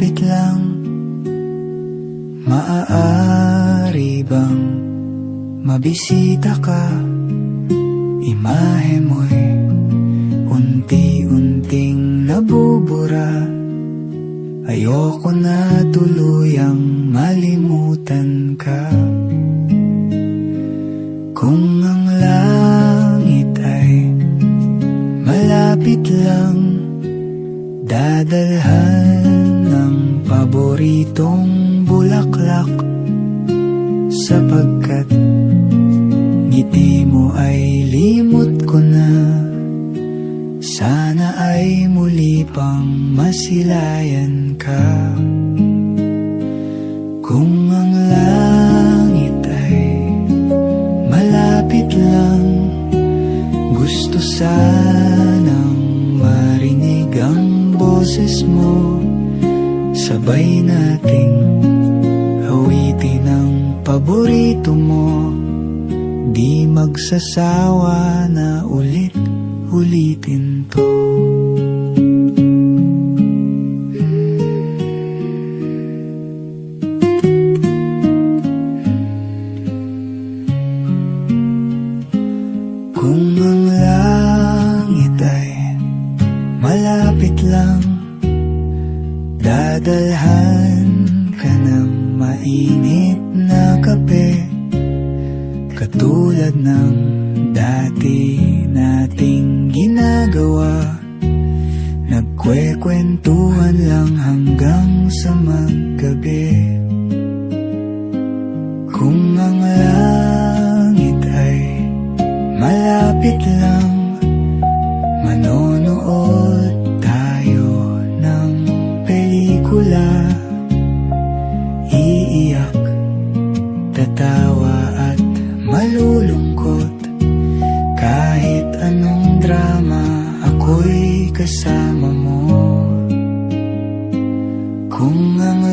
malapit lang, maaari bang mabisita ka? Imahe mo'y unti-unting nabubura. Ayoko na tuluyang malimutan ka. Kung ang langit ay malapit lang, dadalhan ng paboritong bulaklak, sapagkat ngiti mo ay limot ko na. Sana ay muli pang masilayan ka. Kung ang langit ay malapit lang, gusto sanang marinig ang boses mo. Sabay nating awitin ang paborito mo. Di magsasawa na ulit-ulitin to. Kung ang langit ay malapit lang, dadalhan ka ng mainit na kape, katulad ng dati nating ginagawa. Nagkwekwentuhan lang hanggang sa maggabi. Kung ang langit ay malapit lang, manonood tayo ng pelikula. Iiyak, tatawa at malulungkot. Kahit anong drama, ako'y kasama mo. Kung ang